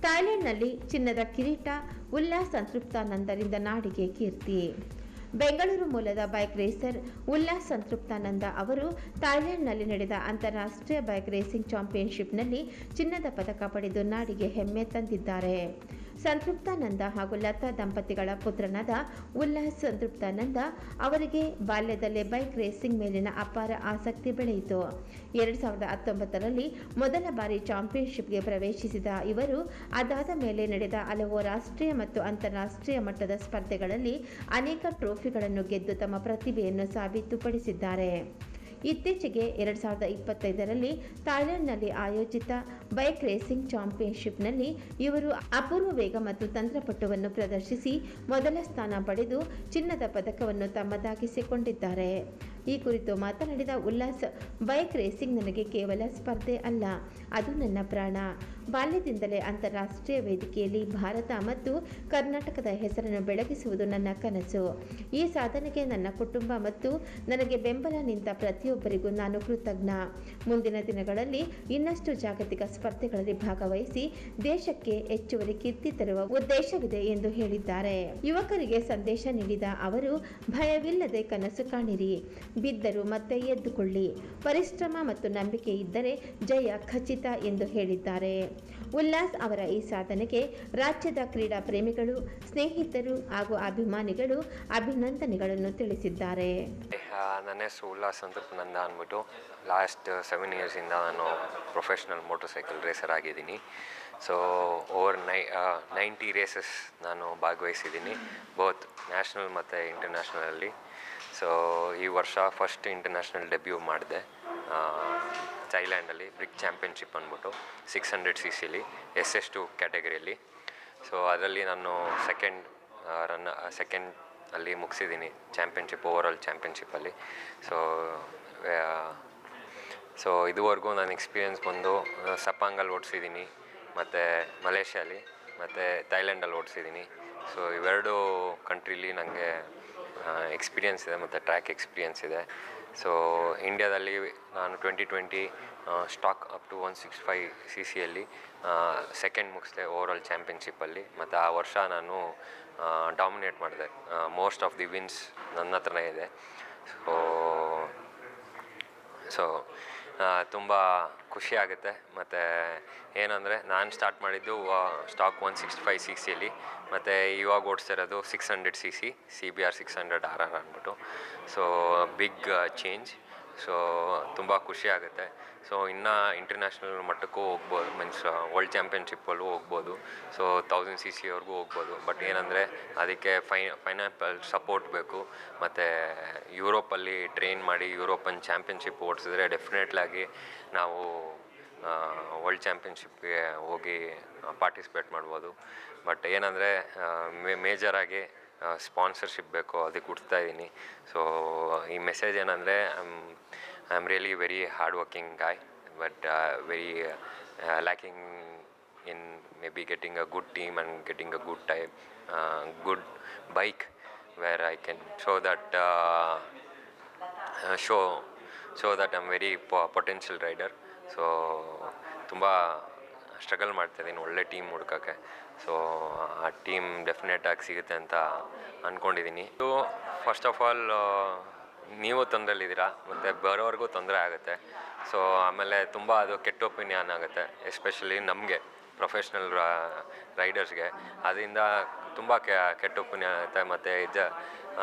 ಥಾಯ್ಲೆಂಡ್ನಲ್ಲಿ ಚಿನ್ನದ ಕಿರೀಟ ಉಲ್ಲಾಸ್ ಸಂತೃಪ್ತಾನಂದರಿಂದ ನಾಡಿಗೆ ಕೀರ್ತಿ. ಬೆಂಗಳೂರು ಮೂಲದ ಬೈಕ್ ರೇಸರ್ ಉಲ್ಲಾಸ್ ಸಂತೃಪ್ತಾನಂದ ಅವರು ಥಾಯ್ಲೆಂಡ್ನಲ್ಲಿ ನಡೆದ ಅಂತಾರಾಷ್ಟ್ರೀಯ ಬೈಕ್ ರೇಸಿಂಗ್ ಚಾಂಪಿಯನ್ಶಿಪ್ನಲ್ಲಿ ಚಿನ್ನದ ಪದಕ ಪಡೆದು ನಾಡಿಗೆ ಹೆಮ್ಮೆ ತಂದಿದ್ದಾರೆ. ಸಂತೃಪ್ತಾನಂದ ಹಾಗೂ ಲತಾ ದಂಪತಿಗಳ ಪುತ್ರನಾದ ಉಲ್ಲಾಸ್ ಸಂತೃಪ್ತಾನಂದ ಅವರಿಗೆ ಬಾಲ್ಯದಲ್ಲೇ ಬೈಕ್ ರೇಸಿಂಗ್ ಮೇಲಿನ ಅಪಾರ ಆಸಕ್ತಿ ಬೆಳೆಯಿತು. 2019ರಲ್ಲಿ ಮೊದಲ ಬಾರಿ ಚಾಂಪಿಯನ್ಶಿಪ್ಗೆ ಪ್ರವೇಶಿಸಿದ ಇವರು ಅದಾದ ಮೇಲೆ ನಡೆದ ಹಲವು ರಾಷ್ಟ್ರೀಯ ಮತ್ತು ಅಂತಾರಾಷ್ಟ್ರೀಯ ಮಟ್ಟದ ಸ್ಪರ್ಧೆಗಳಲ್ಲಿ ಅನೇಕ ಟ್ರೋಫಿಗಳನ್ನು ಗೆದ್ದು ತಮ್ಮ ಪ್ರತಿಭೆಯನ್ನು ಸಾಬೀತುಪಡಿಸಿದ್ದಾರೆ. ಇತ್ತೀಚೆಗೆ 2025ರಲ್ಲಿ ಥಾಯ್ಲೆಂಡ್ನಲ್ಲಿ ಆಯೋಜಿತ ಬೈಕ್ ರೇಸಿಂಗ್ ಚಾಂಪಿಯನ್ಶಿಪ್ನಲ್ಲಿ ಇವರು ಅಪೂರ್ವ ವೇಗ ಮತ್ತು ತಂತ್ರಪಟುವನ್ನು ಪ್ರದರ್ಶಿಸಿ ಮೊದಲ ಸ್ಥಾನ ಪಡೆದು ಚಿನ್ನದ ಪದಕವನ್ನು ತಮ್ಮದಾಗಿಸಿಕೊಂಡಿದ್ದಾರೆ. ಈ ಕುರಿತು ಮಾತನಾಡಿದ ಉಲ್ಲಾಸ್, ಬೈಕ್ ರೇಸಿಂಗ್ ನನಗೆ ಕೇವಲ ಸ್ಪರ್ಧೆ ಅಲ್ಲ, ಅದು ನನ್ನ ಪ್ರಾಣ. ಬಾಲ್ಯದಿಂದಲೇ ಅಂತಾರಾಷ್ಟ್ರೀಯ ವೇದಿಕೆಯಲ್ಲಿ ಭಾರತ ಮತ್ತು ಕರ್ನಾಟಕದ ಹೆಸರನ್ನು ಬೆಳಗಿಸುವುದು ನನ್ನ ಕನಸು. ಈ ಸಾಧನೆಗೆ ನನ್ನ ಕುಟುಂಬ ಮತ್ತು ನನಗೆ ಬೆಂಬಲ ನಿಂತ ಪ್ರತಿಯೊಬ್ಬರಿಗೂ ನಾನು ಕೃತಜ್ಞ. ಮುಂದಿನ ದಿನಗಳಲ್ಲಿ ಇನ್ನಷ್ಟು ಜಾಗತಿಕ ಸ್ಪರ್ಧೆಗಳಲ್ಲಿ ಭಾಗವಹಿಸಿ ದೇಶಕ್ಕೆ ಹೆಚ್ಚುವರಿ ಕೀರ್ತಿ ತರುವ ಉದ್ದೇಶವಿದೆ ಎಂದು ಹೇಳಿದ್ದಾರೆ. ಯುವಕರಿಗೆ ಸಂದೇಶ ನೀಡಿದ ಅವರು, ಭಯವಿಲ್ಲದೆ ಕನಸು ಕಾಣಿರಿ, ಬಿದ್ದರೂ ಮತ್ತೆ ಎದ್ದುಕೊಳ್ಳಿ, ಪರಿಶ್ರಮ ಮತ್ತು ನಂಬಿಕೆ ಇದ್ದರೆ ಜಯ ಖಚಿತ ಎಂದು ಹೇಳಿದ್ದಾರೆ. ಉಲ್ಲಾಸ್ ಅವರ ಈ ಸಾಧನೆಗೆ ರಾಜ್ಯದ ಕ್ರೀಡಾ ಪ್ರೇಮಿಗಳು, ಸ್ನೇಹಿತರು ಹಾಗೂ ಅಭಿಮಾನಿಗಳು ಅಭಿನಂದನೆಗಳನ್ನು ತಿಳಿಸಿದ್ದಾರೆ. ನನ್ನ ಹೆಸರು ಉಲ್ಲಾಸ್ ಸಂತೃಪ್ತಾನಂದ ಅಂದ್ಬಿಟ್ಟು ಲಾಸ್ಟ್ 7 ಇಯರ್ಸಿಂದ ನಾನು ಪ್ರೊಫೆಷ್ನಲ್ ಮೋಟರ್ ಸೈಕಲ್ ರೇಸರ್ ಆಗಿದ್ದೀನಿ. ಸೊ ಓವರ್ 90 ರೇಸಸ್ ನಾನು ಭಾಗವಹಿಸಿದ್ದೀನಿ, ಬೋತ್ ನ್ಯಾಷನಲ್ ಮತ್ತು ಇಂಟರ್ನ್ಯಾಷನಲಲ್ಲಿ. ಸೊ ಈ ವರ್ಷ ಫಸ್ಟ್ ಇಂಟರ್ನ್ಯಾಷನಲ್ ಡೆಬ್ಯೂ ಮಾಡಿದೆ ಥೈಲ್ಯಾಂಡಲ್ಲಿ, ಬ್ರಿಕ್ ಚಾಂಪಿಯನ್ಶಿಪ್ ಅಂದ್ಬಿಟ್ಟು 600cc SS2 ಕ್ಯಾಟಗರಿಯಲ್ಲಿ. ಸೊ ಅದರಲ್ಲಿ ನಾನು ಸೆಕೆಂಡ್ ಅಲ್ಲಿ ಮುಗಿಸಿದ್ದೀನಿ ಚಾಂಪಿಯನ್ಶಿಪ್, ಓವರಾಲ್ ಚಾಂಪಿಯನ್ಶಿಪ್ಪಲ್ಲಿ. ಸೊ ಇದುವರೆಗೂ ನನ್ನ ಎಕ್ಸ್ಪೀರಿಯೆನ್ಸ್ ಬಂದು ಸಪಾಂಗಲ್ಲಿ ಓಡಿಸಿದ್ದೀನಿ, ಮತ್ತು ಮಲೇಷ್ಯಾಲಿ ಮತ್ತು ಥೈಲ್ಯಾಂಡಲ್ಲಿ ಓಡಿಸಿದ್ದೀನಿ. ಸೊ ಇವೆರಡು ಕಂಟ್ರೀಲಿ ನನಗೆ ಎಕ್ಸ್ಪೀರಿಯೆನ್ಸ್ ಇದೆ ಮತ್ತು ಟ್ರ್ಯಾಕ್ ಎಕ್ಸ್ಪೀರಿಯೆನ್ಸ್ ಇದೆ. ಸೊ ಇಂಡ್ಯಾದಲ್ಲಿ ನಾನು 2020 stock up to 165cc second ಮುಗಿಸಿದೆ ಓವರಾಲ್ ಚಾಂಪಿಯನ್ಶಿಪ್ಪಲ್ಲಿ. ಮತ್ತು ಆ ವರ್ಷ ನಾನು ಡಾಮಿನೇಟ್ ಮಾಡಿದೆ, ಮೋಸ್ಟ್ ಆಫ್ ದಿ ವಿನ್ಸ್ ನನ್ನ ಹತ್ರನೇ ಇದೆ. ಸೊ ತುಂಬ ಖುಷಿ ಆಗುತ್ತೆ. ಮತ್ತು ಏನಂದರೆ ನಾನು ಸ್ಟಾರ್ಟ್ ಮಾಡಿದ್ದು ಸ್ಟಾಕ್ 165cc ಮತ್ತು ಇವಾಗ ಓಡಿಸ್ತಿರೋದು 600cc CBR 600RR ಅಂದ್ಬಿಟ್ಟು. So big change. ಸೊ ತುಂಬ ಖುಷಿ ಆಗುತ್ತೆ. ಸೊ ಇನ್ನು ಇಂಟರ್ನ್ಯಾಷನಲ್ ಮಟ್ಟಕ್ಕೂ ಹೋಗ್ಬೋದು, ಮೀನ್ಸ್ ವರ್ಲ್ಡ್ ಚಾಂಪಿಯನ್ಶಿಪ್ಪಲ್ಲೂ ಹೋಗ್ಬೋದು. ಸೊ 1000cc ಹೋಗ್ಬೋದು. ಬಟ್ ಏನಂದರೆ ಅದಕ್ಕೆ ಫೈನಾನ್ಷಿಯಲ್ ಸಪೋರ್ಟ್ ಬೇಕು. ಮತ್ತು ಯುರೋಪಲ್ಲಿ ಟ್ರೈನ್ ಮಾಡಿ ಯುರೋಪನ್ ಚಾಂಪಿಯನ್ಶಿಪ್ ಓಡಿಸಿದ್ರೆ ಡೆಫಿನೆಟ್ಲಾಗಿ ನಾವು ವರ್ಲ್ಡ್ ಚಾಂಪಿಯನ್ಶಿಪ್ಗೆ ಹೋಗಿ ಪಾರ್ಟಿಸಿಪೇಟ್ ಮಾಡ್ಬೋದು. ಬಟ್ ಏನಂದರೆ ಮೇಜರಾಗಿ ಸ್ಪಾನ್ಸರ್ಶಿಪ್ ಬೇಕು, ಅದಕ್ಕೆ ಹುಡ್ತಾ ಇದ್ದೀನಿ. ಸೊ ಈ ಮೆಸೇಜ್ ಏನಂದರೆ, I am really very hard working guy, but very lacking in maybe getting a good team and getting a good type, good bike where I can show that I'm very potential rider. So ತುಂಬ struggle ಮಾಡ್ತಾಯಿದ್ದೀನಿ ಒಳ್ಳೆ team ಹುಡ್ಕೋಕ್ಕೆ. So ಆ team ಡೆಫಿನೆಟಾಗಿ ಸಿಗುತ್ತೆ ಅಂತ ಅಂದ್ಕೊಂಡಿದ್ದೀನಿ. So first of all ನೀವು ತೊಂದರೆಲಿದ್ದೀರಾ, ಮತ್ತು ಬರೋವ್ರಿಗೂ ತೊಂದರೆ ಆಗುತ್ತೆ. ಸೊ ಆಮೇಲೆ ತುಂಬ ಅದು ಕೆಟ್ಟ ಒಪಿನಿಯನ್ ಆಗುತ್ತೆ, ಎಸ್ಪೆಷಲಿ ನಮಗೆ ಪ್ರೊಫೆಷ್ನಲ್ ರೈಡರ್ಸ್ಗೆ. ಅದರಿಂದ ತುಂಬ ಕೆಟ್ಟ ಒಪಿನಿಯನ್ ಆಗುತ್ತೆ. ಮತ್ತು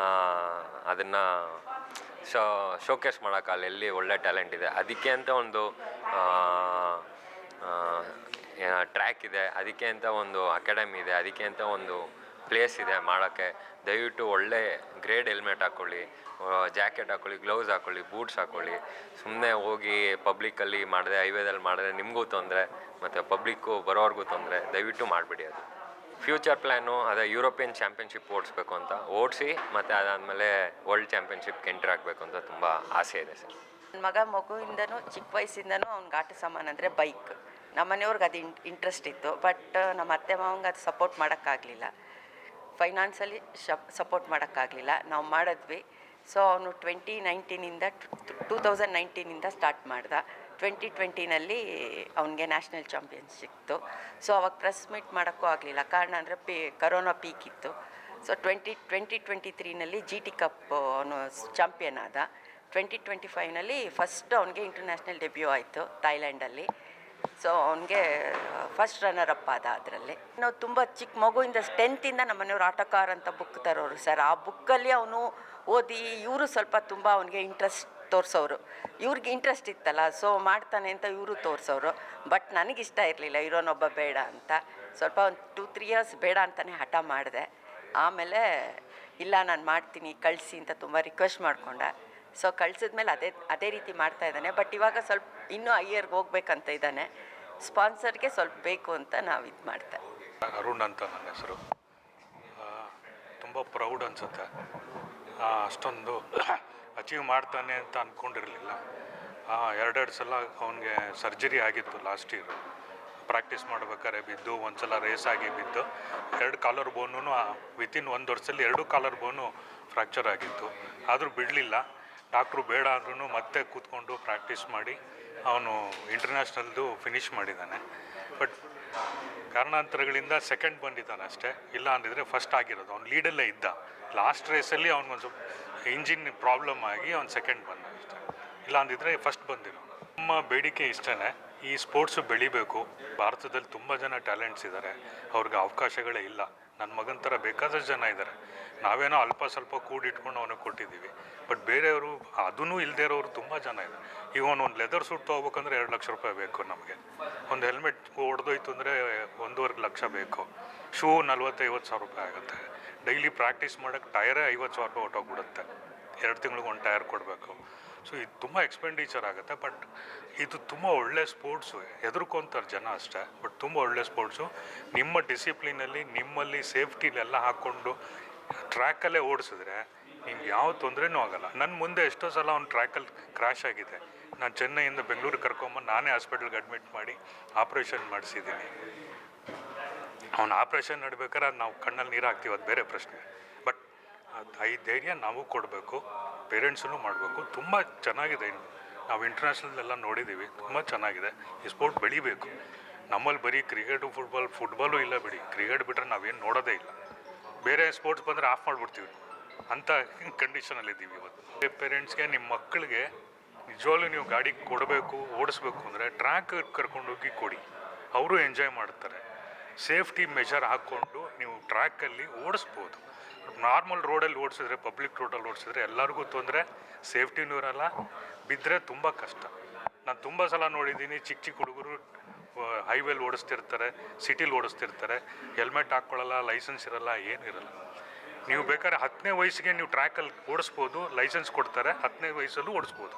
ಅದನ್ನು ಶೋಕೇಸ್ ಮಾಡೋಕ್ಕಲ್ಲ, ಎಲ್ಲಿ ಒಳ್ಳೆ ಟ್ಯಾಲೆಂಟ್ ಇದೆ ಅದಕ್ಕೆ ಅಂತ ಒಂದು ಟ್ರ್ಯಾಕ್ ಇದೆ, ಅದಕ್ಕೆ ಅಂತ ಒಂದು ಅಕಾಡೆಮಿ ಇದೆ, ಅದಕ್ಕೆ ಅಂತ ಒಂದು ಪ್ಲೇಸ್ ಇದೆ ಮಾಡೋಕ್ಕೆ. ದಯವಿಟ್ಟು ಒಳ್ಳೆ ಗ್ರೇಡ್ ಹೆಲ್ಮೆಟ್ ಹಾಕ್ಕೊಳ್ಳಿ, ಜಾಕೆಟ್ ಹಾಕ್ಕೊಳ್ಳಿ, ಗ್ಲೌಸ್ ಹಾಕ್ಕೊಳ್ಳಿ, ಬೂಟ್ಸ್ ಹಾಕ್ಕೊಳ್ಳಿ. ಸುಮ್ಮನೆ ಹೋಗಿ ಪಬ್ಲಿಕ್ಕಲ್ಲಿ ಮಾಡಿದೆ, ಹೈವೇದಲ್ಲಿ ಮಾಡಿದ್ರೆ ನಿಮಗೂ ತೊಂದರೆ ಮತ್ತು ಪಬ್ಲಿಕ್ಕು ಬರೋವ್ರಿಗೂ ತೊಂದರೆ. ದಯವಿಟ್ಟು ಮಾಡಿಬಿಡಿ. ಅದು ಫ್ಯೂಚರ್ ಪ್ಲ್ಯಾನು ಅದೇ ಯುರೋಪಿಯನ್ ಚಾಂಪಿಯನ್ಶಿಪ್ ಓಡಿಸ್ಬೇಕು ಅಂತ ಓಡಿಸಿ, ಮತ್ತು ಅದಾದಮೇಲೆ ವರ್ಲ್ಡ್ ಚಾಂಪಿಯನ್ಶಿಪ್ಗೆ ಎಂಟ್ರ್ ಆಗಬೇಕು ಅಂತ ತುಂಬ ಆಸೆ ಇದೆ ಸರ್. ನನ್ನ ಮಗ ಮಗುವಿಂದನೂ ಚಿಕ್ಕ ವಯಸ್ಸಿಂದನೂ ಅವ್ನಿಗೆ ಆಟ ಸಾಮಾನು ಅಂದರೆ ಬೈಕ್. ನಮ್ಮ ಮನೆಯವ್ರಿಗೆ ಅದು ಇಂಟ್ರೆಸ್ಟ್ ಇತ್ತು, ಬಟ್ ನಮ್ಮ ಅತ್ತೆ ಮಾವಂಗೆ ಅದು ಸಪೋರ್ಟ್ ಮಾಡೋಕ್ಕಾಗಲಿಲ್ಲ, ಫೈನಾನ್ಸಲ್ಲಿ ಸಪೋರ್ಟ್ ಮಾಡೋಕ್ಕಾಗಲಿಲ್ಲ. ನಾವು ಮಾಡಿದ್ವಿ. ಸೊ ಅವನು 2019ಇಂದ ಸ್ಟಾರ್ಟ್ ಮಾಡ್ದ. 2020ನಲ್ಲಿ ಅವನಿಗೆ ನ್ಯಾಷನಲ್ ಚಾಂಪಿಯನ್ ಸಿಕ್ತು. ಸೊ ಅವಾಗ ಪ್ರೆಸ್ ಮೀಟ್ ಮಾಡೋಕ್ಕೂ ಆಗಲಿಲ್ಲ, ಕಾರಣ ಅಂದರೆ ಕರೋನಾ ಪೀಕ್ ಇತ್ತು. ಸೊ 2023ನಲ್ಲಿ ಜಿ ಟಿ ಕಪ್ ಅವನು ಚಾಂಪಿಯನ್ ಆದ. 2025ನಲ್ಲಿ ಫಸ್ಟ್ ಅವನಿಗೆ ಇಂಟರ್ನ್ಯಾಷನಲ್ ಡೆಬ್ಯೂ ಆಯಿತು ಥೈಲ್ಯಾಂಡಲ್ಲಿ. ಸೊ ಅವನಿಗೆ ಫಸ್ಟ್ ರನ್ನರ್ ಅಪ್ ಆದ. ಅದರಲ್ಲಿ ನಾವು ತುಂಬ ಚಿಕ್ಕ ಮಗುವಿಂದ 10th ನಮ್ಮನೆಯವ್ರು ಆಟೋಕಾರ್ ಅಂತ ಬುಕ್ ತರೋರು ಸರ್. ಆ ಬುಕ್ಕಲ್ಲಿ ಅವನು ಓದಿ ಇವರು ಸ್ವಲ್ಪ ತುಂಬ ಅವನಿಗೆ ಇಂಟ್ರೆಸ್ಟ್ ತೋರಿಸೋರು. ಇವ್ರಿಗೆ ಇಂಟ್ರೆಸ್ಟ್ ಇತ್ತಲ್ಲ, ಸೊ ಮಾಡ್ತಾನೆ ಅಂತ ಇವರು ತೋರಿಸೋರು. ಬಟ್ ನನಗಿಷ್ಟ ಇರಲಿಲ್ಲ, ಇರೋನೊಬ್ಬ ಬೇಡ ಅಂತ. ಸ್ವಲ್ಪ ಒಂದು 2-3 ಇಯರ್ಸ್ ಬೇಡ ಅಂತಲೇ ಹಠ ಮಾಡಿದೆ. ಆಮೇಲೆ ಇಲ್ಲ ನಾನು ಮಾಡ್ತೀನಿ ಕಳಿಸಿ ಅಂತ ತುಂಬ ರಿಕ್ವೆಸ್ಟ್ ಮಾಡಿಕೊಂಡೆ. ಸೊ ಕಳಿಸಿದ್ಮೇಲೆ ಅದೇ ರೀತಿ ಮಾಡ್ತಾ ಇದ್ದಾನೆ. ಬಟ್ ಇವಾಗ ಸ್ವಲ್ಪ ಇನ್ನೂ ಹೈಯರ್ಗೆ ಹೋಗ್ಬೇಕಂತ ಇದ್ದಾನೆ. ಸ್ಪಾನ್ಸರ್ಗೆ ಸ್ವಲ್ಪ ಬೇಕು ಅಂತ ನಾವು ಇದು ಮಾಡ್ತಾ. ಅರುಣ್ ಅಂತ ನನ್ನ ಹೆಸರು. ತುಂಬ ಪ್ರೌಡ್ ಅನಿಸುತ್ತೆ. ಅಷ್ಟೊಂದು ಅಚೀವ್ ಮಾಡ್ತಾನೆ ಅಂತ ಅಂದ್ಕೊಂಡಿರಲಿಲ್ಲ. 2 ಸಲ ಅವನಿಗೆ ಸರ್ಜರಿ ಆಗಿತ್ತು ಲಾಸ್ಟ್ ಇಯರು. ಪ್ರಾಕ್ಟೀಸ್ ಮಾಡ್ಬೇಕಾದ್ರೆ ಬಿದ್ದು, ಒಂದು ಸಲ ರೇಸ್ ಆಗಿ ಬಿದ್ದು 2 ಕಾಲರ್ ಬೋನು ವಿತಿನ್ 1 ವರ್ಷದಲ್ಲಿ 2 ಕಾಲರ್ ಬೋನು ಫ್ರ್ಯಾಕ್ಚರ್ ಆಗಿತ್ತು. ಆದರೂ ಬಿಡಲಿಲ್ಲ. ಡಾಕ್ಟ್ರು ಬೇಡ ಅಂದ್ರೂ ಮತ್ತೆ ಕೂತ್ಕೊಂಡು ಪ್ರಾಕ್ಟೀಸ್ ಮಾಡಿ ಅವನು ಇಂಟರ್ನ್ಯಾಷನಲ್ದು ಫಿನಿಷ್ ಮಾಡಿದ್ದಾನೆ. ಬಟ್ ಕಾರಣಾಂತರಗಳಿಂದ ಸೆಕೆಂಡ್ ಬಂದಿದ್ದಾನೆ ಅಷ್ಟೇ. ಇಲ್ಲ ಅಂದಿದ್ರೆ ಫಸ್ಟ್ ಆಗಿರೋದು. ಅವ್ನು ಲೀಡಲ್ಲೇ ಇದ್ದ. ಲಾಸ್ಟ್ ರೇಸಲ್ಲಿ ಅವ್ನಿಗೊಂದು ಸ್ವಲ್ಪ ಇಂಜಿನ್ ಪ್ರಾಬ್ಲಮ್ ಆಗಿ ಅವ್ನು ಸೆಕೆಂಡ್ ಬಂದ ಅಷ್ಟೇ. ಇಲ್ಲ ಅಂದಿದ್ರೆ ಫಸ್ಟ್ ಬಂದಿರೋ. ನಮ್ಮ ಬೇಡಿಕೆ ಇಷ್ಟೇ, ಈ ಸ್ಪೋರ್ಟ್ಸು ಬೆಳಿಬೇಕು. ಭಾರತದಲ್ಲಿ ತುಂಬ ಜನ ಟ್ಯಾಲೆಂಟ್ಸ್ ಇದ್ದಾರೆ, ಅವ್ರಿಗೆ ಅವಕಾಶಗಳೇ ಇಲ್ಲ. ನನ್ನ ಮಗನ ಥರ ಬೇಕಾದಷ್ಟು ಜನ ಇದ್ದಾರೆ. ನಾವೇನೋ ಅಲ್ಪ ಸ್ವಲ್ಪ ಕೂಡಿಟ್ಕೊಂಡು ಅವನಿಗೆ ಕೊಟ್ಟಿದ್ದೀವಿ. ಬಟ್ ಬೇರೆಯವರು ಅದೂ ಇಲ್ಲದೇ ಇರೋರು ತುಂಬ ಜನ ಇದ್ದಾರೆ. ಈಗ ಒಂದು ಲೆದರ್ ಸೂಟ್ ತೊಗೋಬೇಕಂದ್ರೆ 2 ಲಕ್ಷ ರೂಪಾಯಿ ಬೇಕು ನಮಗೆ. ಒಂದು ಹೆಲ್ಮೆಟ್ ಹೊಡೆದೋಯ್ತು ಅಂದರೆ 1.25 ಲಕ್ಷ ಬೇಕು. ಶೂ 40-50 ಸಾವಿರ ರೂಪಾಯಿ ಆಗುತ್ತೆ. ಡೈಲಿ ಪ್ರಾಕ್ಟೀಸ್ ಮಾಡೋಕ್ಕೆ ಟಯರೇ 50 ಸಾವಿರ ರೂಪಾಯಿ ಹೊಟ್ಟೋಗ್ಬಿಡುತ್ತೆ. 2 ತಿಂಗಳಿಗೆ 1 ಟೈರ್ ಕೊಡಬೇಕು. ಸೊ ಇದು ತುಂಬ ಎಕ್ಸ್ಪೆಂಡಿಚರ್ ಆಗುತ್ತೆ. ಬಟ್ ಇದು ತುಂಬ ಒಳ್ಳೆ ಸ್ಪೋರ್ಟ್ಸು. ಹೆದರ್ಕೊಂತಾರೆ ಜನ ಅಷ್ಟೇ. ಬಟ್ ತುಂಬ ಒಳ್ಳೆ ಸ್ಪೋರ್ಟ್ಸು. ನಿಮ್ಮ ಡಿಸಿಪ್ಲಿನಲ್ಲಿ ನಿಮ್ಮಲ್ಲಿ ಸೇಫ್ಟಿಲೆಲ್ಲ ಹಾಕ್ಕೊಂಡು ಟ್ರ್ಯಾಕಲ್ಲೇ ಓಡಿಸಿದ್ರೆ ನಿಮ್ಗೆ ಯಾವ ತೊಂದರೆನೂ ಆಗೋಲ್ಲ. ನನ್ನ ಮುಂದೆ ಎಷ್ಟೋ ಸಲ ಅವ್ನು ಟ್ರ್ಯಾಕಲ್ಲಿ ಕ್ರ್ಯಾಶ್ ಆಗಿದೆ. ನಾನು ಚೆನ್ನೈಯಿಂದ ಬೆಂಗಳೂರಿಗೆ ಕರ್ಕೊಂಬಂದು ನಾನೇ ಹಾಸ್ಪಿಟಲ್ಗೆ ಅಡ್ಮಿಟ್ ಮಾಡಿ ಆಪ್ರೇಷನ್ ಮಾಡಿಸಿದ್ದೀನಿ. ಅವ್ನು ಆಪ್ರೇಷನ್ ನಡ್ಬೇಕಾದ್ರೆ ನಾವು ಕಣ್ಣಲ್ಲಿ ನೀರು ಹಾಕ್ತೀವಿ, ಅದು ಬೇರೆ ಪ್ರಶ್ನೆ. ಬಟ್ ಈ ಧೈರ್ಯ ನಾವು ಕೊಡಬೇಕು, ಪೇರೆಂಟ್ಸೂ ಮಾಡಬೇಕು. ತುಂಬ ಚೆನ್ನಾಗಿದೆ. ನಾವು ಇಂಟರ್ನ್ಯಾಷನಲ್ ನೋಡಿದ್ದೀವಿ, ತುಂಬ ಚೆನ್ನಾಗಿದೆ. ಈ ಸ್ಪೋರ್ಟ್ ಬೆಳಿಬೇಕು. ನಮ್ಮಲ್ಲಿ ಬರೀ ಕ್ರಿಕೆಟು ಫುಟ್ಬಾಲು ಇಲ್ಲ ಬಿಡಿ. ಕ್ರಿಕೆಟ್ ಬಿಟ್ಟರೆ ನಾವೇನು ನೋಡೋದೇ ಇಲ್ಲ. ಬೇರೆ ಸ್ಪೋರ್ಟ್ಸ್ ಬಂದರೆ ಆಫ್ ಮಾಡಿಬಿಡ್ತೀವಿ ಅಂಥ ಕಂಡೀಷನಲ್ಲಿದ್ದೀವಿ ಇವತ್ತು. ಪೇರೆಂಟ್ಸ್ಗೆ ನಿಮ್ಮ ಮಕ್ಕಳಿಗೆ ನಿಜವಾಗ್ಲೂ ನೀವು ಗಾಡಿ ಕೊಡಬೇಕು, ಓಡಿಸ್ಬೇಕು ಅಂದರೆ ಟ್ರ್ಯಾಕ್ ಕರ್ಕೊಂಡೋಗಿ ಕೊಡಿ. ಅವರು ಎಂಜಾಯ್ ಮಾಡ್ತಾರೆ. ಸೇಫ್ಟಿ ಮೆಷರ್ ಹಾಕ್ಕೊಂಡು ನೀವು ಟ್ರ್ಯಾಕಲ್ಲಿ ಓಡಿಸ್ಬೋದು. ನಾರ್ಮಲ್ ರೋಡಲ್ಲಿ ಓಡಿಸಿದ್ರೆ, ಪಬ್ಲಿಕ್ ರೋಡಲ್ಲಿ ಓಡಿಸಿದ್ರೆ ಎಲ್ಲರಿಗೂ ತೊಂದರೆ, ಸೇಫ್ಟಿನೂ ಇರೋಲ್ಲ. ಬಿದ್ದರೆ ತುಂಬ ಕಷ್ಟ. ನಾನು ತುಂಬ ಸಲ ನೋಡಿದ್ದೀನಿ, ಚಿಕ್ಕ ಹುಡುಗರು ಹೈವೇಲಿ ಓಡಿಸ್ತಿರ್ತಾರೆ, ಸಿಟಿಲಿ ಓಡಿಸ್ತಿರ್ತಾರೆ, ಹೆಲ್ಮೆಟ್ ಹಾಕ್ಕೊಳ್ಳಲ್ಲ, ಲೈಸೆನ್ಸ್ ಇರೋಲ್ಲ, ಏನಿರಲ್ಲ. ನೀವು ಬೇಕಾದ್ರೆ 10ನೇ ವಯಸ್ಸಿಗೆ ನೀವು ಟ್ರ್ಯಾಕಲ್ಲಿ ಓಡಿಸ್ಬೋದು, ಲೈಸೆನ್ಸ್ ಕೊಡ್ತಾರೆ, 10ನೇ ವಯಸ್ಸಲ್ಲೂ ಓಡಿಸ್ಬೋದು.